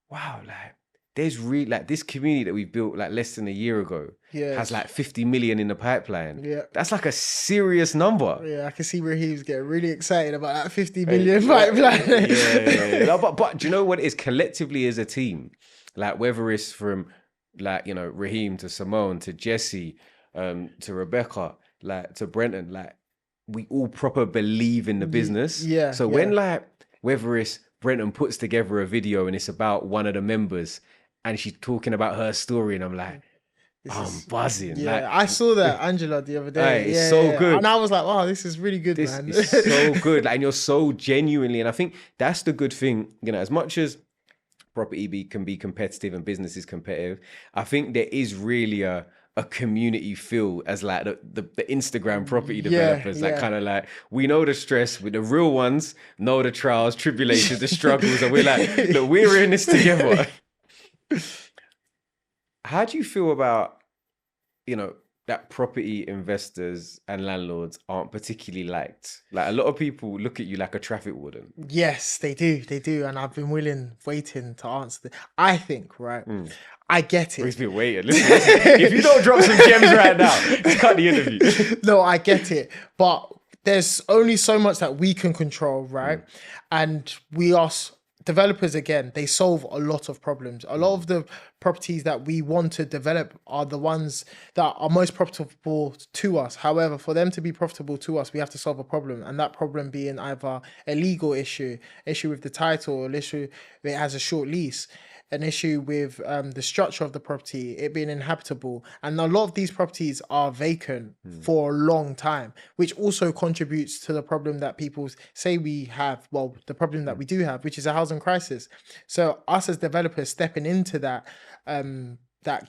wow, like, there's really like this community that we built like less than a year ago has like 50 million in the pipeline. Yeah. That's like a serious number. Yeah, I can see Raheem's getting really excited about that 50 million pipeline. Yeah. No, but do you know what it is? Collectively as a team, like whether it's from like, you know, Raheem to Simone to Jesse, to Rebecca, like to Brenton, like we all proper believe in the business. Yeah. So when like whether it's Brenton puts together a video and it's about one of the members and she's talking about her story and I'm like, I'm buzzing. Yeah, like, I saw that Angela the other day. Hey, it's so good. And I was like, wow, this is really good, this man. is so good. Like, and you're so genuinely, and I think that's the good thing, you know, as much as property can be competitive and business is competitive, I think there is really a community feel as like the Instagram property developers, like kind of like we know the stress, with the real ones know the trials, tribulations, the struggles, and we're like, look, we're in this together. How do you feel about, you know, that property investors and landlords aren't particularly liked? Like a lot of people look at you like a traffic warden. Yes, they do. And I've been waiting to answer I think, right? I get it. He's been waiting. Listen, if you don't drop some gems right now, cut the interview. No, I get it. But there's only so much that we can control, right? And we are developers, again, they solve a lot of problems. A lot of the properties that we want to develop are the ones that are most profitable to us. However, for them to be profitable to us, we have to solve a problem. And that problem being either a legal issue with the title, an issue it has a short lease, an issue with the structure of the property, it being inhabitable. And a lot of these properties are vacant for a long time, which also contributes to the problem that people say we have, well, the problem that we do have, which is a housing crisis. So us as developers stepping into that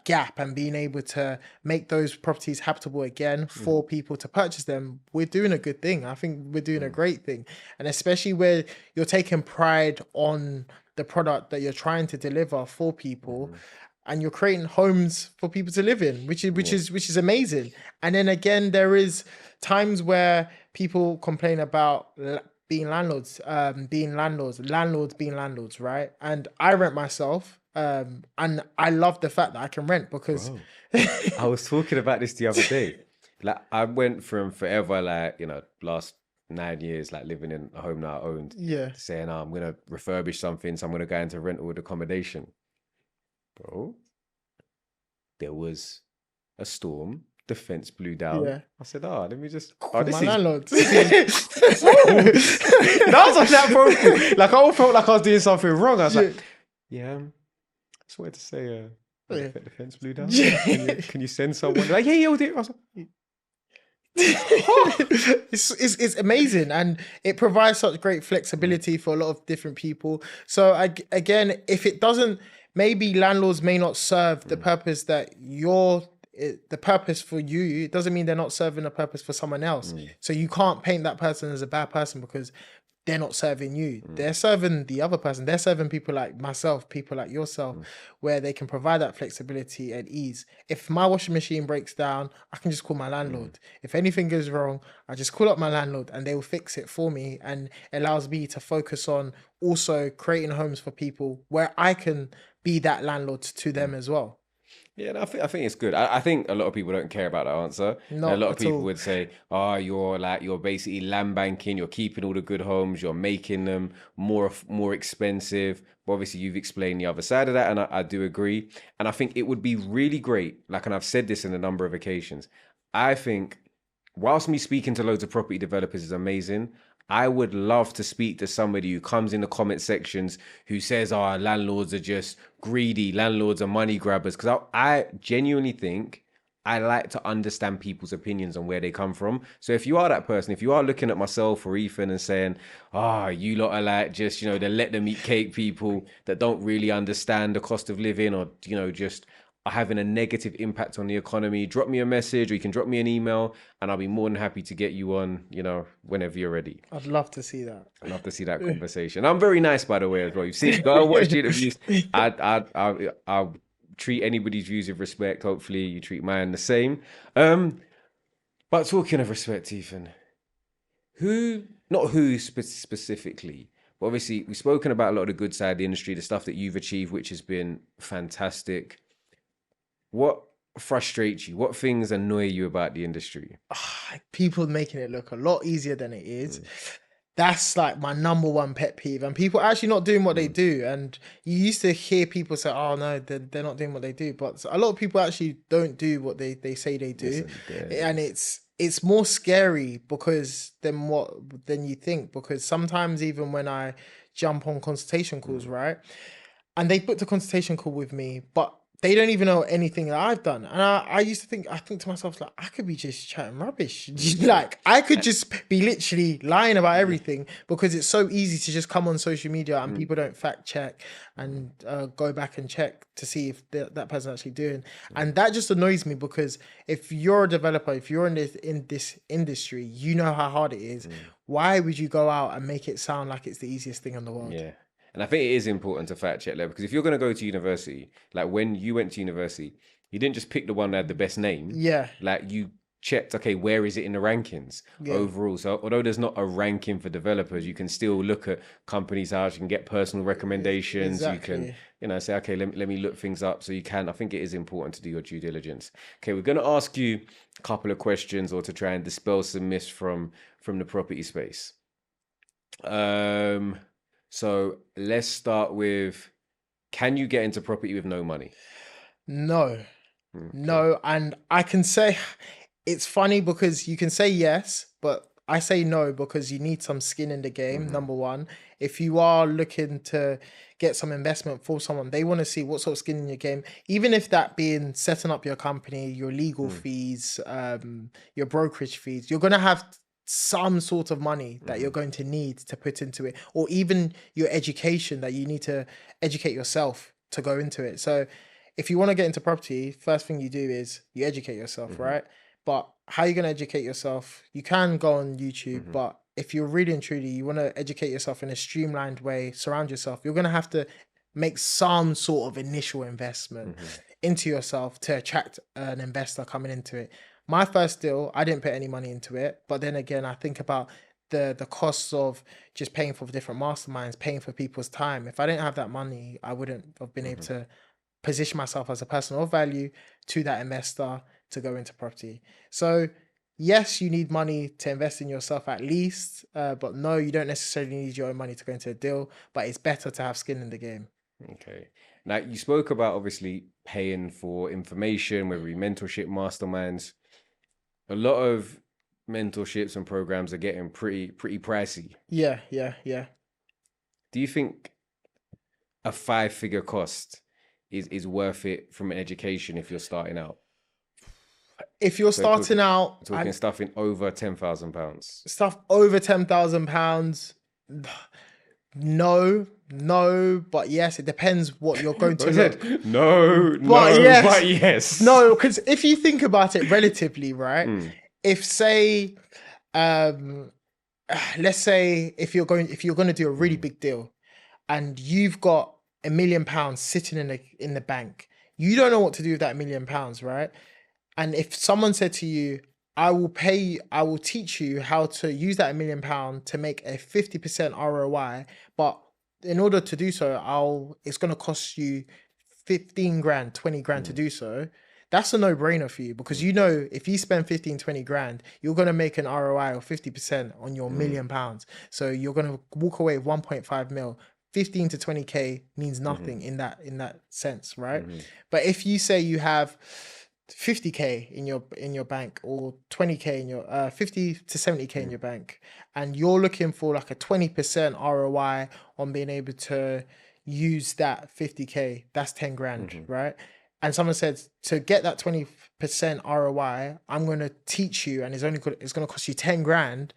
gap and being able to make those properties habitable again for people to purchase them, we're doing a good thing. I think we're doing a great thing. And especially where you're taking pride on the product that you're trying to deliver for people, and you're creating homes for people to live in, which is amazing. And then again, there is times where people complain about being landlords, landlords being landlords, right? And I rent myself, and I love the fact that I can rent because I was talking about this the other day. Like I went from forever, like, you know, last 9 years, like living in a home that I owned, saying, oh, I'm gonna refurbish something, so I'm gonna go into rental accommodation. Bro, there was a storm, the fence blew down. I said, oh, let me just my landlord. That was like that, bro. Like I all felt like I was doing something wrong. I was like, I just wanted to say, the fence blew down. Can you send someone? Like, yeah, we'll do it. I was like, it's amazing, and it provides such great flexibility for a lot of different people. So again, if it doesn't, maybe landlords may not serve the purpose that the purpose for you, it doesn't mean they're not serving a purpose for someone else. So you can't paint that person as a bad person because they're not serving you. They're serving the other person. They're serving people like myself, people like yourself, where they can provide that flexibility and ease. If my washing machine breaks down, I can just call my landlord. If anything goes wrong, I just call up my landlord and they will fix it for me, and it allows me to focus on also creating homes for people where I can be that landlord to them as well. Yeah, no, I think it's good. I think a lot of people don't care about that answer. A Not lot of at people all. would say, "Oh, you're basically land banking. You're keeping all the good homes. You're making them more expensive." But obviously, you've explained the other side of that, and I do agree. And I think it would be really great. Like, and I've said this in a number of occasions. I think, whilst me speaking to loads of property developers is amazing, I would love to speak to somebody who comes in the comment sections who says, "Oh, landlords are just greedy. Landlords are money grabbers." Because I genuinely think I like to understand people's opinions on where they come from. So if you are that person, if you are looking at myself or Ethan and saying, "Ah, you lot are like just, the let them eat cake people that don't really understand the cost of living, or just are having a negative impact on the economy," drop me a message, or you can drop me an email, and I'll be more than happy to get you on, whenever you're ready. I'd love to see that. I'd love to see that conversation. I'm very nice, by the way, as well. You've seen, go and watch the interviews. I'll treat anybody's views with respect. Hopefully, you treat mine the same. But talking of respect, Ethan, not who specifically, but obviously we've spoken about a lot of the good side of the industry, the stuff that you've achieved, which has been fantastic. What frustrates you? What things annoy you about the industry? People making it look a lot easier than it is. That's like my number one pet peeve, and people actually not doing what they do. And you used to hear people say, "Oh no, they're not doing what they do," but a lot of people actually don't do what they say they do. And it's more scary because than you think, because sometimes even when I jump on consultation calls, right, and they booked a consultation call with me, but they don't even know anything that I've done. And I used to think, I think to myself, like, I could be just chatting rubbish. Like, I could just be literally lying about everything, because it's so easy to just come on social media and people don't fact check and go back and check to see if that person's actually doing. And that just annoys me, because if you're a developer, if you're in this industry, you know how hard it is. Why would you go out and make it sound like it's the easiest thing in the world? Yeah. And I think it is important to fact check that, because if you're going to go to university, like when you went to university, you didn't just pick the one that had the best name. Yeah. Like you checked, okay, where is it in the rankings overall? So although there's not a ranking for developers, you can still look at companies' house, you can get personal recommendations, Exactly. you can, say, okay, let me look things up. So you can, I think it is important to do your due diligence. Okay, we're going to ask you a couple of questions, or to try and dispel some myths from the property space. So let's start with, can you get into property with no money? No. No. And I can say, it's funny because you can say yes, but I say no, because you need some skin in the game, number one. If you are looking to get some investment for someone, they want to see what sort of skin in your game, even if that being setting up your company, your legal fees, your brokerage fees, you're going to have some sort of money that you're going to need to put into it, or even your education that you need to educate yourself to go into it. So if you want to get into property, first thing you do is you educate yourself, right? But how are you going to educate yourself? You can go on YouTube, but if you're really and truly, you want to educate yourself in a streamlined way, surround yourself, you're going to have to make some sort of initial investment into yourself to attract an investor coming into it. My first deal, I didn't put any money into it. But then again, I think about the costs of just paying for different masterminds, paying for people's time. If I didn't have that money, I wouldn't have been able to position myself as a person of value to that investor to go into property. So yes, you need money to invest in yourself at least, but no, you don't necessarily need your own money to go into a deal, but it's better to have skin in the game. Okay. Now, you spoke about obviously paying for information, whether it be mentorship, masterminds. A lot of mentorships and programs are getting pretty pricey. Yeah. Do you think a 5-figure cost is worth it from an education if you're starting out? If you're starting out, talking stuff in over £10,000. Stuff over £10,000, no, but yes, it depends what you're going to look. No, but yes. No, because if you think about it relatively, right? If say, let's say if you're going to do a really big deal, and you've got £1 million sitting in the bank, you don't know what to do with that £1 million, right? And if someone said to you, I will teach you how to use that £1 million to make a 50% ROI, but in order to do so, it's going to cost you 15 grand, 20 grand to do so, that's a no-brainer for you, because you know if you spend 15, 20 grand, you're going to make an ROI of 50% on your £1,000,000. So you're going to walk away with 1.5 mil. 15 to 20k means nothing in that sense, right? But if you say you have 50k in your bank, or 20k in your 50 to 70k in your bank, and you're looking for like a 20% ROI on being able to use that 50k, that's 10 grand, right? And someone said, to get that 20% ROI, I'm going to teach you, and it's going to cost you 10 grand.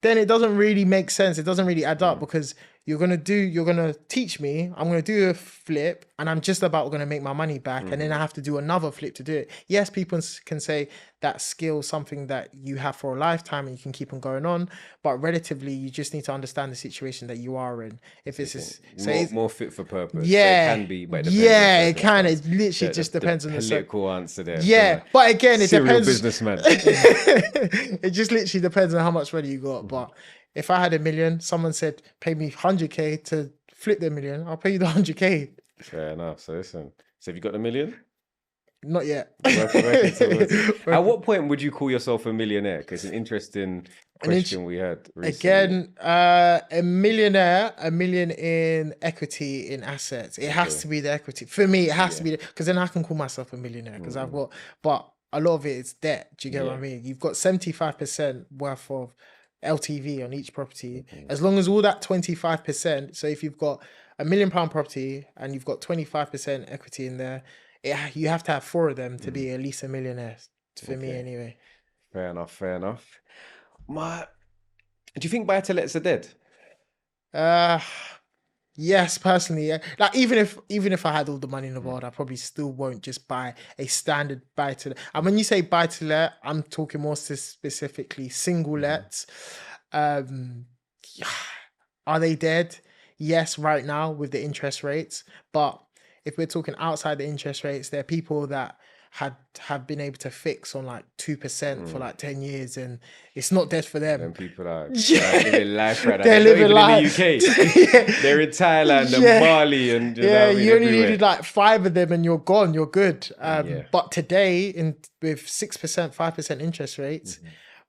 Then it doesn't really make sense. It doesn't really add up, because you're going to teach me, I'm going to do a flip, and I'm just about going to make my money back. And then I have to do another flip to do it. Yes, people can say that skill is something that you have for a lifetime and you can keep on going on. But relatively, you just need to understand the situation that you are in. If it's more fit for purpose. Yeah. So it can be, but it depends it can. It literally just depends on the political answer there. Yeah. But again, it depends. Businessman. It just literally depends on how much money you got. But if I had $1 million, someone said, pay me 100k to flip the $1 million, I'll pay you the 100k. Fair enough. So listen, have you got the $1 million? Not yet. At what point would you call yourself a millionaire? Because it's an interesting question we had recently. Again, a millionaire, $1 million in equity, in assets. It has to be the equity. For me, it has to be, because then I can call myself a millionaire, because I've got, but a lot of it is debt. Do you get what I mean? You've got 75% worth of LTV on each property. As long as all that 25%, so if you've got £1 million property and you've got 25% equity in there, you have to have 4 of them to be at least a millionaire, for me anyway. Fair enough. Do you think buy-to-lets are dead? Yes, personally, yeah. Like even if I had all the money in the world, I probably still won't just buy a standard buy-to-let. And when you say buy-to-let, I'm talking more specifically single lets. Are they dead? Yes, right now with the interest rates. But if we're talking outside the interest rates, there are people that have been able to fix on like 2% for like 10 years, and it's not dead for them. And people are living life right now. They're living life in the UK. They're in Thailand and Bali, and you only needed like 5 of them and you're gone. You're good. But today, with 6%, 5% interest rates,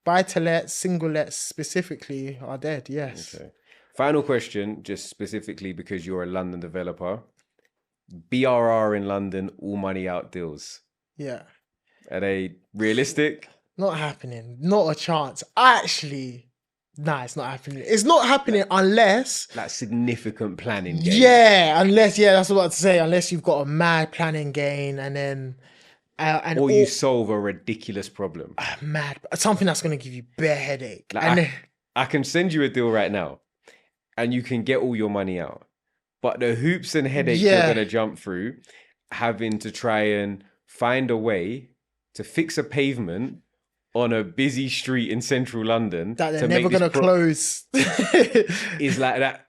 buy-to-lets, single-lets specifically are dead. Yes. Okay. Final question, just specifically because you're a London developer. BRR in London, all money out deals. Yeah. Are they realistic? Not happening. Not a chance. Actually, nah, it's not happening. It's not happening unless... Like significant planning gain. Yeah, unless, that's what I was about to say. Unless you've got a mad planning gain, and then... or you solve a ridiculous problem. Mad. Something that's going to give you bare headache. Like I can send you a deal right now, and you can get all your money out. But the hoops and headaches you're going to jump through, having to try and find a way to fix a pavement on a busy street in central London that they're never going to close is like that.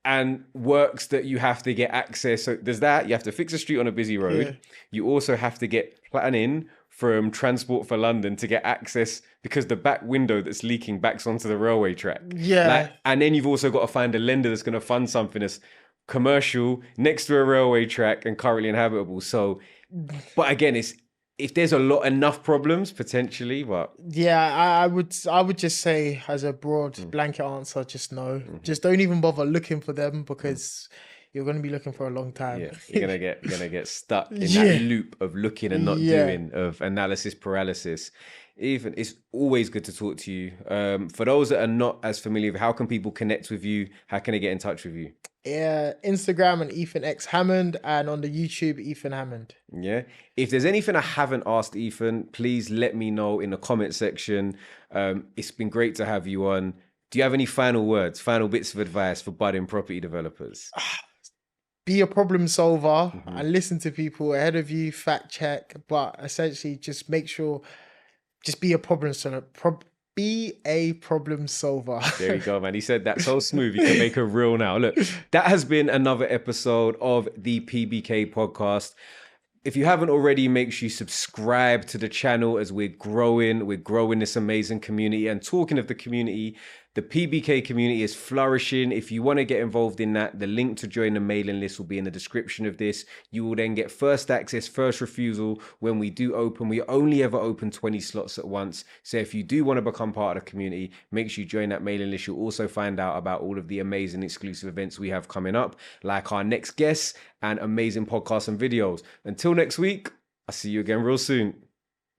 And works that you have to get access. So there's that. You have to fix a street on a busy road. Yeah. You also have to get planning from Transport for London to get access, because the back window that's leaking backs onto the railway track. Yeah. And then you've also got to find a lender that's going to fund something that's commercial next to a railway track and currently inhabitable. So, but again, if there's enough problems potentially, but I would just say, as a broad blanket answer, just no. Just don't even bother looking for them, because you're going to be looking for a long time. Yeah, you're gonna get stuck in that loop of looking and not doing, of analysis paralysis. Even it's always good to talk to you. For those that are not as familiar with, how can people connect with you? How can they get in touch with you? Yeah, Instagram and Ethan X Hammond, and on the YouTube, Ethan Hammond. Yeah. If there's anything I haven't asked Ethan, please let me know in the comment section. It's been great to have you on. Do you have any final words, final bits of advice for budding property developers? Be a problem solver and listen to people ahead of you, fact check, but essentially just make sure, just be a problem solver. Be a problem solver. There you go, man. He said that so smooth, you can make a reel now. Look, that has been another episode of the PBK podcast. If you haven't already, make sure you subscribe to the channel, as we're growing this amazing community. And talking of the community, The PBK community is flourishing. If you want to get involved in that, the link to join the mailing list will be in the description of this. You will then get first access, first refusal when we do open. We only ever open 20 slots at once. So if you do want to become part of the community, make sure you join that mailing list. You'll also find out about all of the amazing exclusive events we have coming up, like our next guests and amazing podcasts and videos. Until next week, I'll see you again real soon.